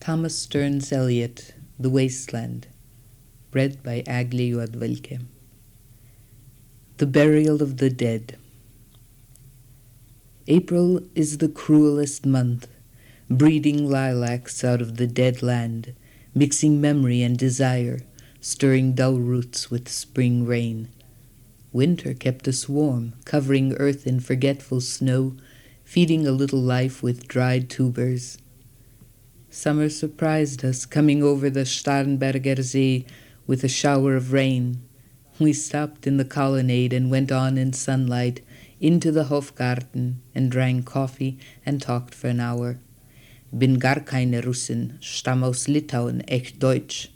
Thomas Stearns Eliot, The Wasteland, read by Eglê Juodvalkê. The Burial of the Dead. April is the cruelest month, breeding lilacs out of the dead land, mixing memory and desire, stirring dull roots with spring rain. Winter kept us warm, covering earth in forgetful snow, feeding a little life with dried tubers. Summer surprised us, coming over the Starnberger See with a shower of rain. We stopped in the colonnade and went on in sunlight into the Hofgarten and drank coffee and talked for an hour. Bin gar keine Russin, stamm aus Litauen, echt Deutsch.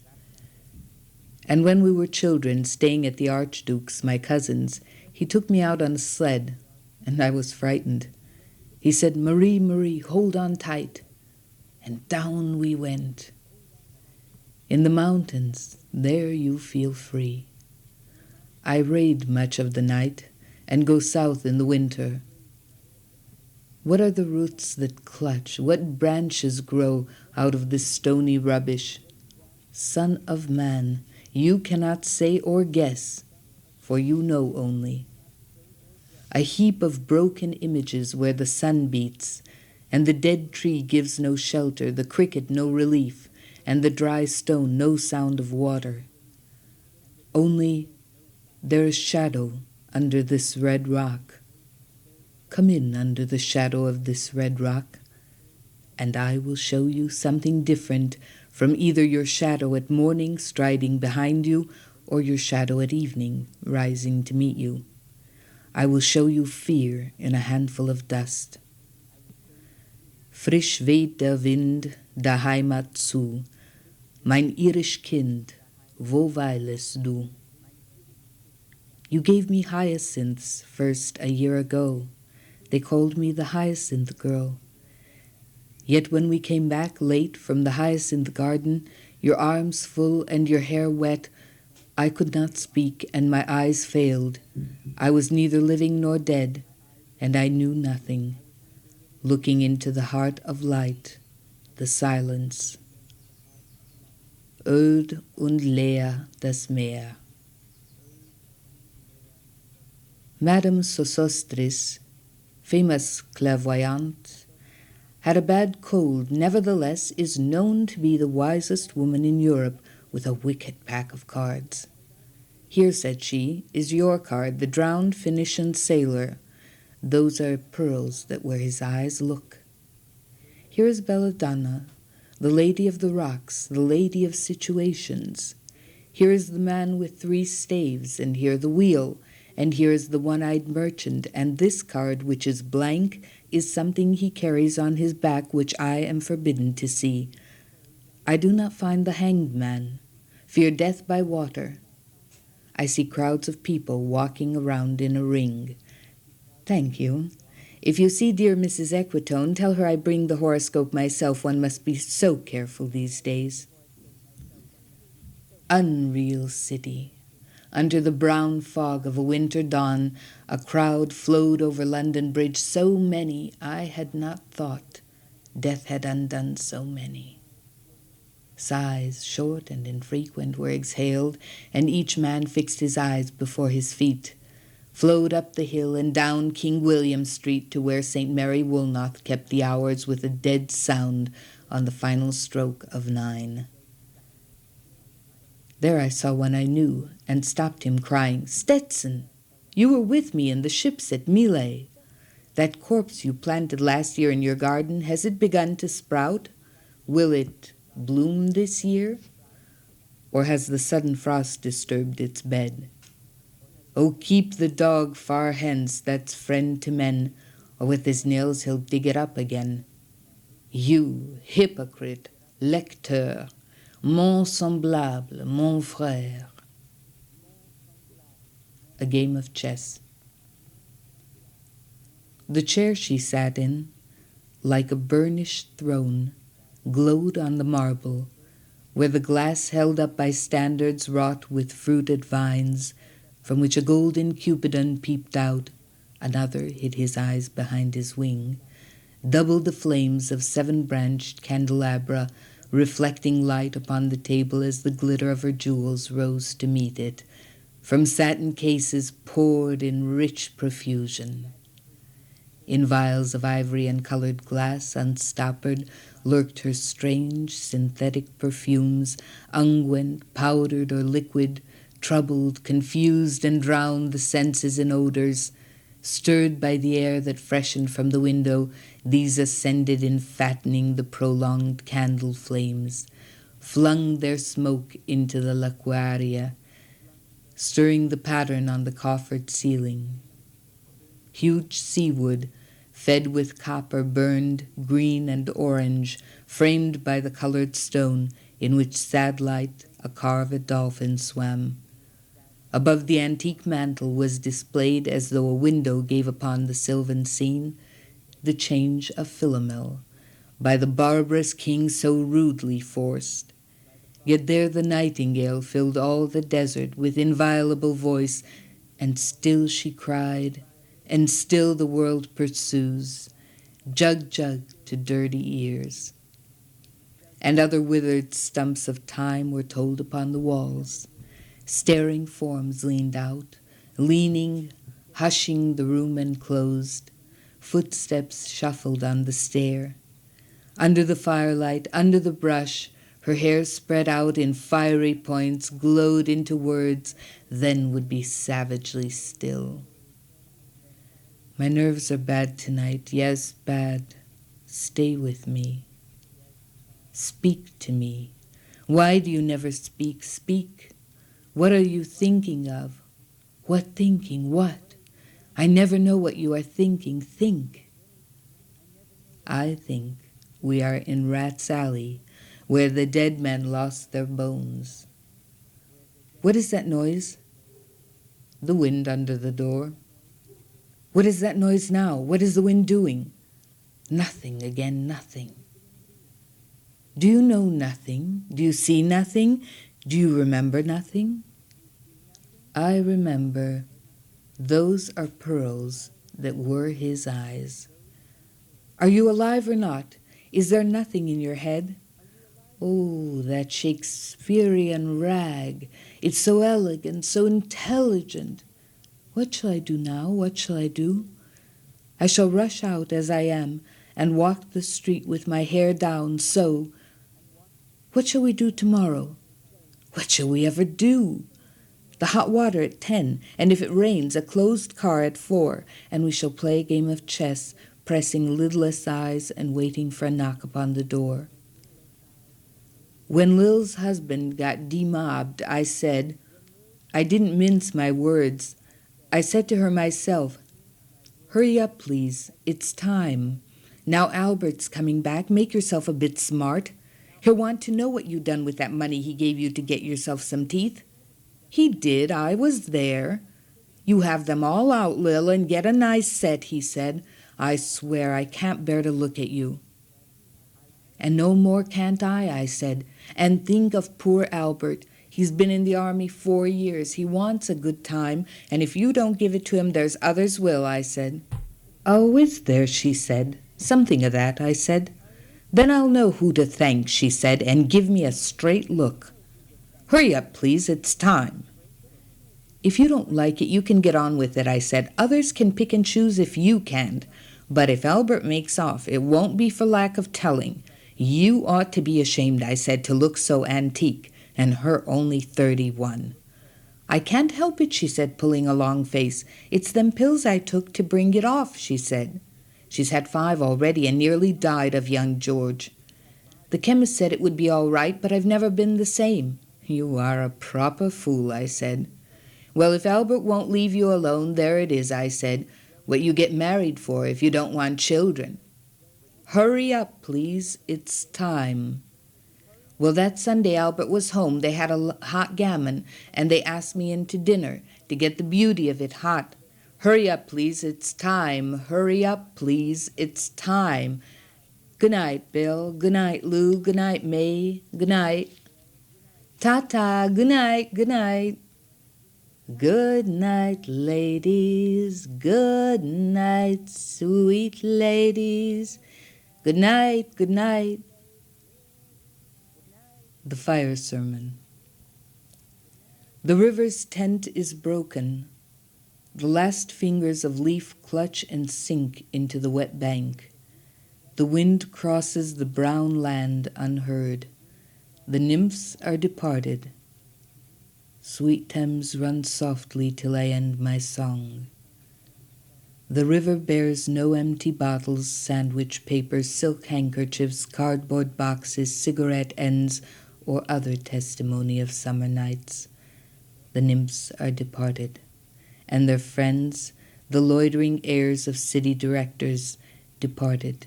And when we were children, staying at the Archduke's, my cousin's, he took me out on a sled, and I was frightened. He said, "Marie, Marie, hold on tight." And down we went. In the mountains, there you feel free. I raid much of the night and go south in the winter. What are the roots that clutch? What branches grow out of this stony rubbish? Son of man, you cannot say or guess, for you know only. A heap of broken images where the sun beats, and the dead tree gives no shelter, the cricket no relief, and the dry stone no sound of water. Only there is shadow under this red rock. Come in under the shadow of this red rock, and I will show you something different from either your shadow at morning striding behind you or your shadow at evening rising to meet you. I will show you fear in a handful of dust. Frisch weht der Wind der Heimat zu, mein irisch Kind, wo weilest du? You gave me hyacinths first a year ago. They called me the hyacinth girl. Yet when we came back late from the hyacinth garden, your arms full and your hair wet, I could not speak and my eyes failed. I was neither living nor dead, and I knew nothing. Looking into the heart of light, the silence. Öd und leer das Meer. Madame Sosostris, famous clairvoyante, had a bad cold, nevertheless is known to be the wisest woman in Europe with a wicked pack of cards. Here, said she, is your card, the drowned Phoenician sailor. Those are pearls that where his eyes look. Here is Belladonna, the lady of the rocks, the lady of situations. Here is the man with 3 staves, and here the wheel, and here is the one-eyed merchant, and this card, which is blank, is something he carries on his back which I am forbidden to see. I do not find the hanged man, fear death by water. I see crowds of people walking around in a ring. Thank you. If you see dear Mrs. Equitone, tell her I bring the horoscope myself. One must be so careful these days. Unreal city. Under the brown fog of a winter dawn, a crowd flowed over London Bridge, so many I had not thought. Death had undone so many. Sighs, short and infrequent, were exhaled, and each man fixed his eyes before his feet, flowed up the hill and down King William Street to where St. Mary Woolnoth kept the hours with a dead sound on the final stroke of 9. There I saw one I knew and stopped him, crying, "Stetson, you were with me in the ships at Mille. That corpse you planted last year in your garden, has it begun to sprout? Will it bloom this year? Or has the sudden frost disturbed its bed? Oh, keep the dog far hence, that's friend to men, or with his nails he'll dig it up again. You, hypocrite, lecteur, mon semblable, mon frère." A game of chess. The chair she sat in, like a burnished throne, glowed on the marble, where the glass held up by standards wrought with fruited vines, from which a golden Cupidon peeped out, another hid his eyes behind his wing, doubled the flames of 7-branched candelabra reflecting light upon the table as the glitter of her jewels rose to meet it, from satin cases poured in rich profusion. In vials of ivory and colored glass, unstoppered, lurked her strange synthetic perfumes, unguent, powdered or liquid, troubled, confused, and drowned the senses in odors. Stirred by the air that freshened from the window, these ascended in fattening the prolonged candle flames, flung their smoke into the laquaria, stirring the pattern on the coffered ceiling. Huge seawood, fed with copper, burned green and orange, framed by the colored stone in which sad light a carved dolphin swam. Above the antique mantel was displayed, as though a window gave upon the sylvan scene, the change of Philomel, by the barbarous king so rudely forced. Yet there the nightingale filled all the desert with inviolable voice, and still she cried, and still the world pursues, jug jug to dirty ears. And other withered stumps of time were told upon the walls. Staring forms leaned out, leaning, hushing the room enclosed. Footsteps shuffled on the stair. Under the firelight, under the brush, her hair spread out in fiery points, glowed into words, then would be savagely still. My nerves are bad tonight, yes, bad. Stay with me. Speak to me. Why do you never speak? Speak. What are you thinking of? What thinking? What? I never know what you are thinking. Think. I think we are in Rat's Alley, where the dead men lost their bones. What is that noise? The wind under the door. What is that noise now? What is the wind doing? Nothing again, nothing. Do you know nothing? Do you see nothing? Do you remember nothing? I remember. Those are pearls that were his eyes. Are you alive or not? Is there nothing in your head? Oh, that Shakespearean rag. It's so elegant, so intelligent. What shall I do now? What shall I do? I shall rush out as I am and walk the street with my hair down, so. What shall we do tomorrow? What shall we ever do? The hot water at 10, and if it rains, a closed car at 4, and we shall play a game of chess, pressing lidless eyes and waiting for a knock upon the door. When Lil's husband got demobbed, I didn't mince my words. I said to her myself, hurry up, please, it's time. Now Albert's coming back, make yourself a bit smart. He'll want to know what you done with that money he gave you to get yourself some teeth. He did, I was there. You have them all out, Lil, and get a nice set, he said. I swear I can't bear to look at you. And no more can't I said. And think of poor Albert. He's been in the army 4 years. He wants a good time, and if you don't give it to him, there's others will, I said. Oh, is there, she said. Something of that, I said. Then I'll know who to thank, she said, and give me a straight look. Hurry up, please, it's time. If you don't like it, you can get on with it, I said. Others can pick and choose if you can't. But if Albert makes off, it won't be for lack of telling. You ought to be ashamed, I said, to look so antique, and her only 31. I can't help it, she said, pulling a long face. It's them pills I took to bring it off, she said. She's had 5 already and nearly died of young George. The chemist said it would be all right, but I've never been the same. You are a proper fool, I said. Well, if Albert won't leave you alone, there it is, I said. What you get married for if you don't want children. Hurry up, please, it's time. Well, that Sunday Albert was home. They had a hot gammon, and they asked me in to dinner to get the beauty of it hot. Hurry up, please, it's time. Hurry up, please, it's time. Good night, Bill. Good night, Lou. Good night, May. Good night. Ta-ta. Good night. Good night. Good night, ladies. Good night, sweet ladies. Good night. Good night. The Fire Sermon. The river's tent is broken. The last fingers of leaf clutch and sink into the wet bank. The wind crosses the brown land unheard. The nymphs are departed. Sweet Thames, run softly till I end my song. The river bears no empty bottles, sandwich paper, silk handkerchiefs, cardboard boxes, cigarette ends, or other testimony of summer nights. The nymphs are departed, and their friends, the loitering heirs of city directors, departed,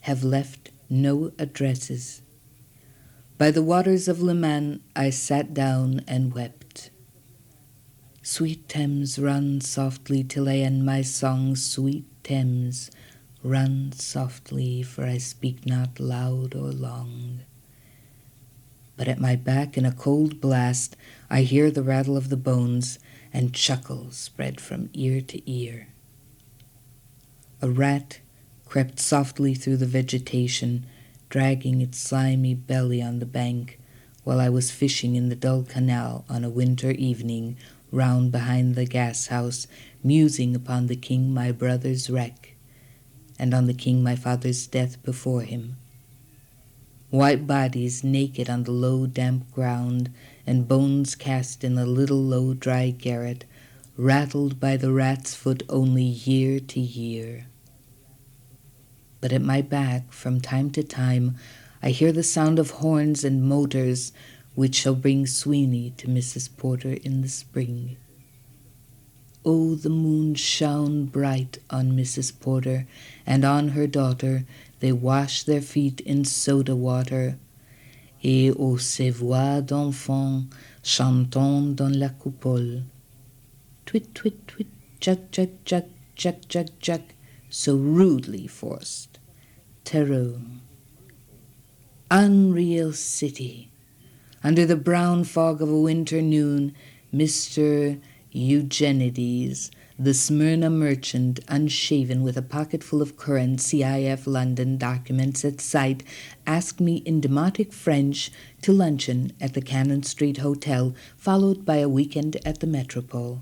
have left no addresses. By the waters of Leman I sat down and wept. Sweet Thames, run softly till I end my song. Sweet Thames, run softly, for I speak not loud or long. But at my back in a cold blast I hear the rattle of the bones, and chuckle spread from ear to ear. A rat crept softly through the vegetation, dragging its slimy belly on the bank, while I was fishing in the dull canal on a winter evening, round behind the gas house, musing upon the king my brother's wreck, and on the king my father's death before him. White bodies naked on the low damp ground, and bones cast in a little low dry garret, rattled by the rat's foot only year to year. But at my back, from time to time, I hear the sound of horns and motors, which shall bring Sweeney to Mrs. Porter in the spring. Oh, the moon shone bright on Mrs. Porter, and on her daughter they washed their feet in soda water. Et aux ces voix d'enfants chantant dans la coupole. Twit, twit, twit, chuck, chuck, chuck, chuck, chuck, chuck, so rudely forced. Terreau. Unreal city. Under the brown fog of a winter noon, Mr. Eugenides, the Smyrna merchant, unshaven with a pocket full of current CIF London documents at sight, asked me in demotic French to luncheon at the Cannon Street Hotel, followed by a weekend at the Metropole.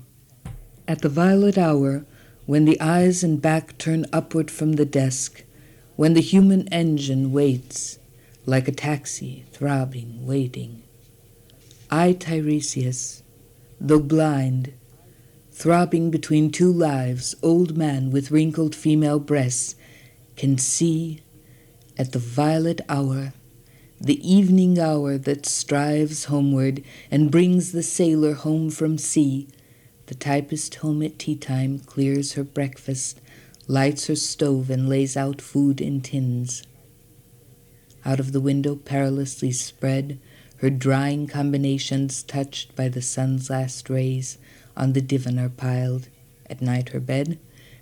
At the violet hour, when the eyes and back turn upward from the desk, when the human engine waits, like a taxi, throbbing, waiting, I, Tiresias, though blind, throbbing between two lives, old man with wrinkled female breasts, can see at the violet hour, the evening hour that strives homeward and brings the sailor home from sea, the typist home at tea time, clears her breakfast, lights her stove and lays out food in tins. Out of the window perilously spread, her drying combinations touched by the sun's last rays, on the divan are piled, at night her bed,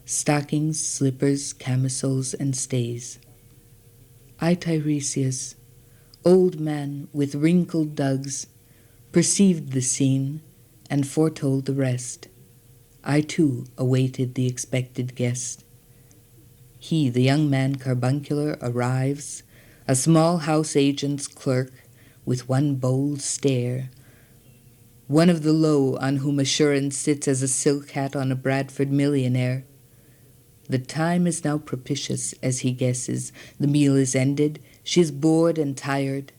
stockings, slippers, camisoles, and stays. I, Tiresias, old man with wrinkled dugs, perceived the scene and foretold the rest. I, too, awaited the expected guest. He, the young man carbuncular, arrives, a small house agent's clerk, with one bold stare, one of the low on whom assurance sits as a silk hat on a Bradford millionaire. The time is now propitious, as he guesses. The meal is ended. She is bored and tired.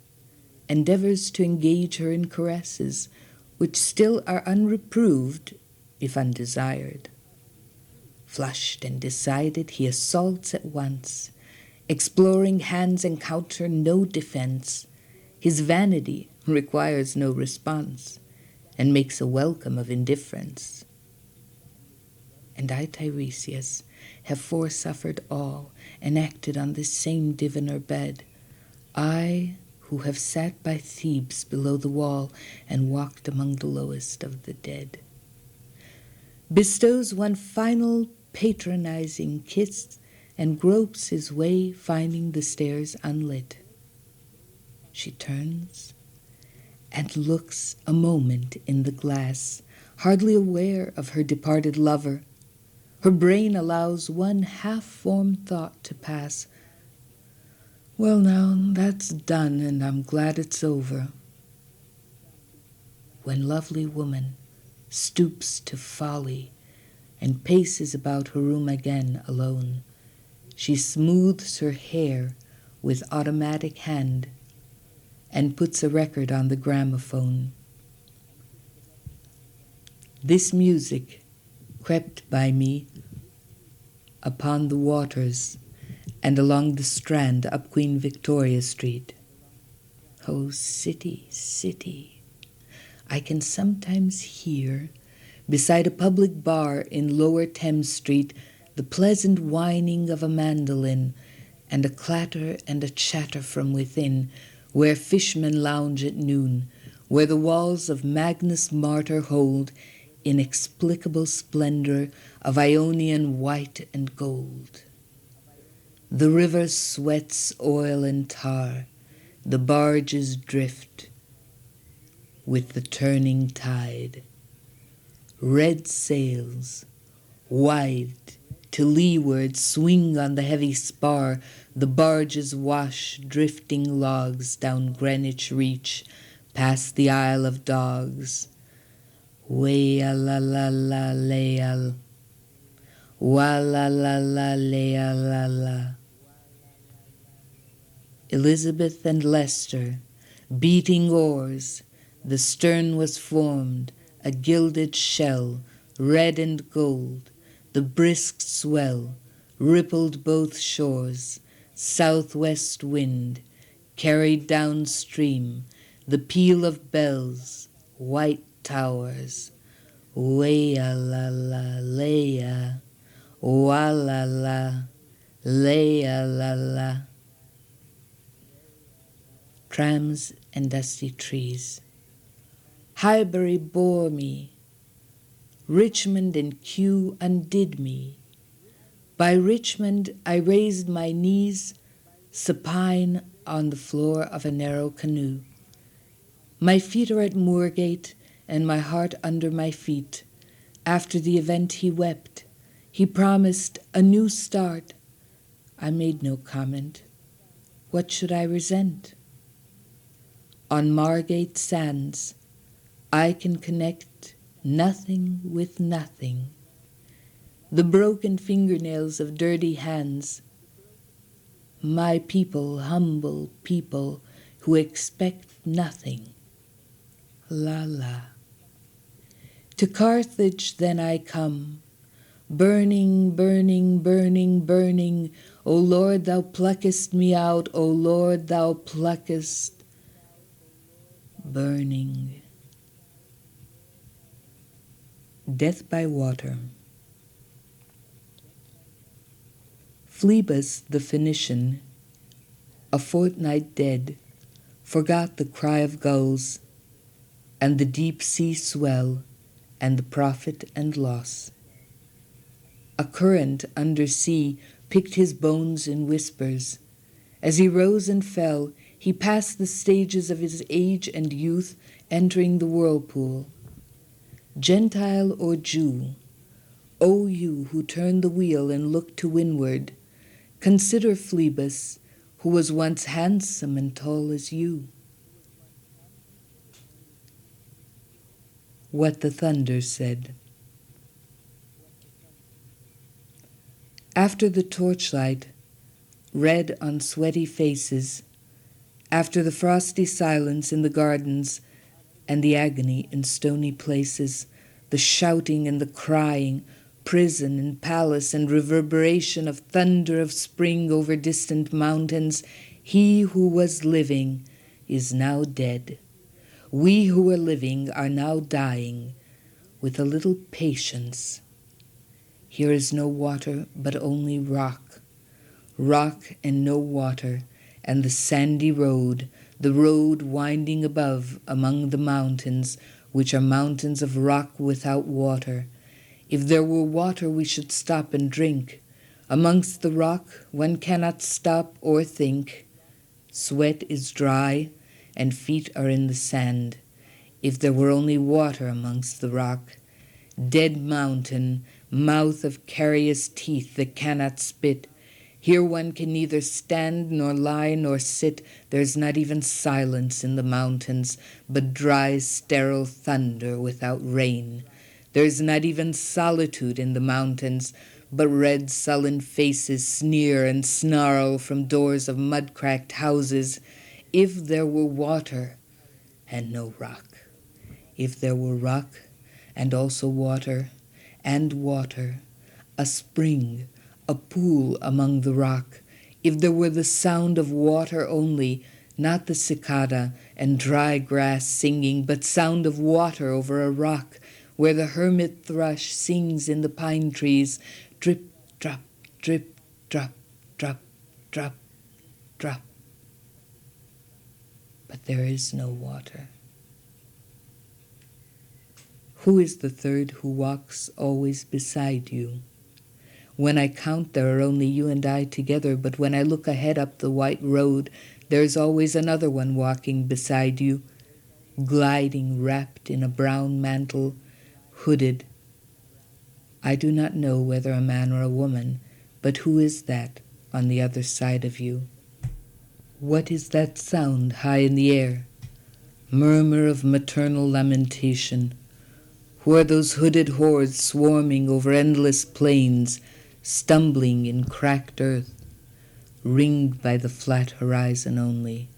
Endeavors to engage her in caresses, which still are unreproved, if undesired. Flushed and decided, he assaults at once. Exploring hands encounter no defense. His vanity requires no response, and makes a welcome of indifference. And I, Tiresias, have foresuffered all, and acted on this same divan or bed. I, who have sat by Thebes below the wall, and walked among the lowest of the dead. Bestows one final patronizing kiss, and gropes his way, finding the stairs unlit. She turns and looks a moment in the glass, hardly aware of her departed lover. Her brain allows one half-formed thought to pass. Well, now, that's done, and I'm glad it's over. when lovely woman stoops to folly and paces about her room again alone. She smooths her hair with automatic hand and puts a record on the gramophone. This music crept by me upon the waters and along the Strand up Queen Victoria Street. Oh, city, city, I can sometimes hear, beside a public bar in Lower Thames Street, the pleasant whining of a mandolin and a clatter and a chatter from within, where fishmen lounge at noon, where the walls of Magnus Martyr hold inexplicable splendor of Ionian white and gold. The river sweats oil and tar, the barges drift with the turning tide. Red sails, wide to leeward, swing on the heavy spar. The barges wash drifting logs down Greenwich Reach, past the Isle of Dogs. Way-a-la-la-la, lay-a, wa-la-la-la, lay-a-la-la. Elizabeth and Leicester, beating oars, the stern was formed, a gilded shell, red and gold. The brisk swell rippled both shores, southwest wind carried downstream the peal of bells, white towers. Way-a-la-la, lay-a, wa-la-la, lay-a-la-la. Trams and dusty trees. Highbury bore me. Richmond and Kew undid me. By Richmond I raised my knees supine on the floor of a narrow canoe. My feet are at Moorgate and my heart under my feet. After the event he wept. He promised a new start. I made no comment. What should I resent? On Margate sands, I can connect nothing with nothing. The broken fingernails of dirty hands. My people, humble people who expect nothing. La la. To Carthage then I come, burning, burning, burning, burning. O Lord, thou pluckest me out, O Lord, thou pluckest. Burning. Death by water. Phlebas the Phoenician, a fortnight dead, forgot the cry of gulls and the deep sea swell and the profit and loss. A current under sea picked his bones in whispers. As he rose and fell, he passed the stages of his age and youth, entering the whirlpool. Gentile or Jew, O you who turn the wheel and look to windward, consider Phlebas, who was once handsome and tall as you. What the thunder said. After the torchlight, red on sweaty faces, after the frosty silence in the gardens and the agony in stony places, the shouting and the crying, prison and palace and reverberation of thunder of spring over distant mountains, he who was living is now dead. We who are living are now dying. With a little patience. Here is no water, but only rock. Rock and no water, and the sandy road, the road winding above among the mountains, which are mountains of rock without water. If there were water, we should stop and drink. Amongst the rock, one cannot stop or think. Sweat is dry, and feet are in the sand. If there were only water amongst the rock. Dead mountain, mouth of carious teeth that cannot spit, Here one can neither stand nor lie nor sit. There's not even silence in the mountains, but dry, sterile thunder without rain. There's not even solitude in the mountains, but red, sullen faces sneer and snarl from doors of mud-cracked houses. If there were water and no rock. If there were rock and also water, and water, a spring, a pool among the rock, if there were the sound of water only, not the cicada and dry grass singing, but sound of water over a rock, where the hermit thrush sings in the pine trees, drip, drop, drip, drop, drop, drop, drop. But there is no water. Who is the third who walks always beside you? When I count, there are only you and I together, but when I look ahead up the white road, there is always another one walking beside you, gliding wrapped in a brown mantle, hooded. I do not know whether a man or a woman, but who is that on the other side of you? What is that sound high in the air? Murmur of maternal lamentation. Who are those hooded hordes swarming over endless plains, stumbling in cracked earth, ringed by the flat horizon only?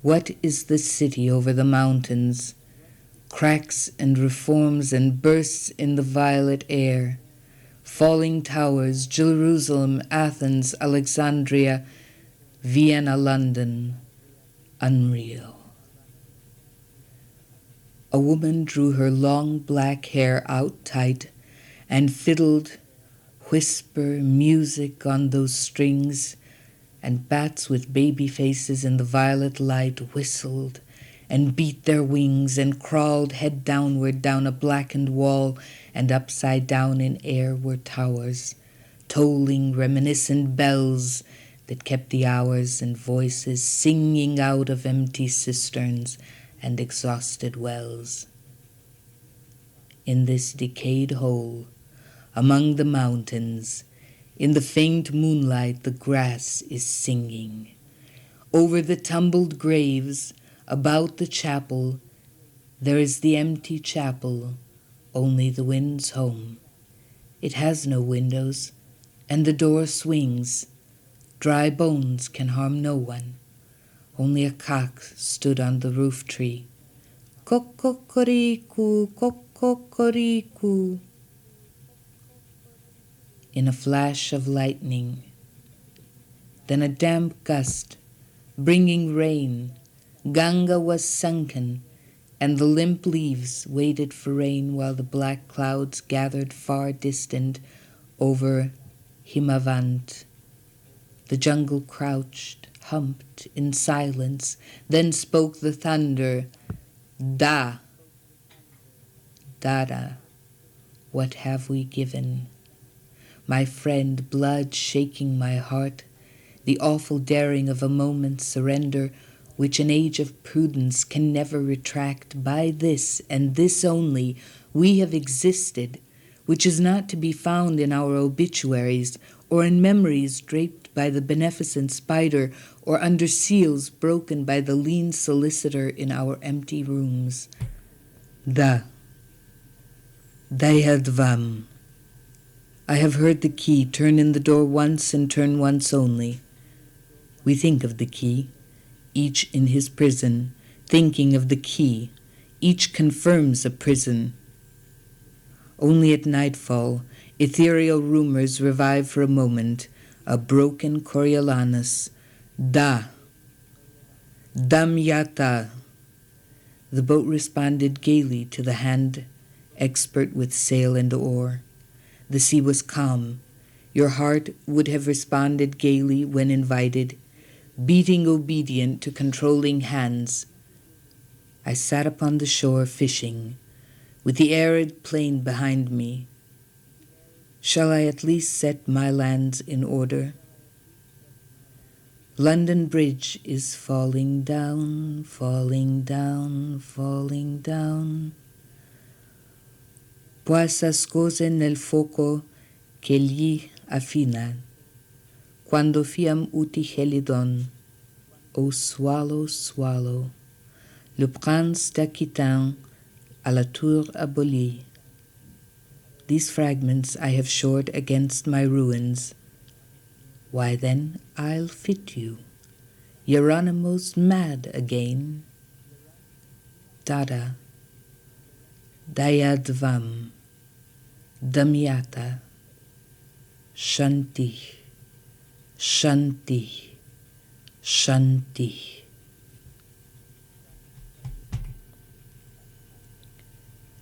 What is the city over the mountains? Cracks and reforms and bursts in the violet air. Falling towers, Jerusalem, Athens, Alexandria, Vienna, London, unreal. A woman drew her long black hair out tight and fiddled, whisper music on those strings, and bats with baby faces in the violet light whistled and beat their wings and crawled head downward down a blackened wall, and upside down in air were towers, tolling reminiscent bells that kept the hours, and voices singing out of empty cisterns and exhausted wells. In this decayed hole, among the mountains, in the faint moonlight the grass is singing. Over the tumbled graves, about the chapel, there is the empty chapel, only the wind's home. It has no windows, and the door swings. Dry bones can harm no one. Only a cock stood on the roof tree. Kokokoriku, kokokoriku. In a flash of lightning. Then a damp gust, bringing rain. Ganga was sunken, and the limp leaves waited for rain while the black clouds gathered far distant over Himavant. The jungle crouched, humped in silence. Then spoke the thunder, Da, Dada, what have we given? My friend, blood shaking my heart, the awful daring of a moment's surrender, which an age of prudence can never retract. By this, and this only, we have existed, which is not to be found in our obituaries, or in memories draped by the beneficent spider, or under seals broken by the lean solicitor in our empty rooms. Dayadvam. I have heard the key turn in the door once and turn once only. We think of the key, each in his prison, thinking of the key. Each confirms a prison. Only at nightfall, ethereal rumors revive for a moment, a broken Coriolanus. Damyata. The boat responded gaily to the hand expert with sail and oar. The sea was calm. Your heart would have responded gaily when invited, beating obedient to controlling hands. I sat upon the shore fishing, with the arid plain behind me. Shall I at least set my lands in order? London Bridge is falling down, falling down, falling down. Può s'ascose nel fuoco che gli affina. Quando fiam uti helidon, O swallow, swallow, le prince d'Aquitain à la tour abolie. These fragments I have shored against my ruins. Why then I'll fit you. Hieronymo's mad again. Dada, Dayadvam, Damyata, Shanti, Shanti, Shanti.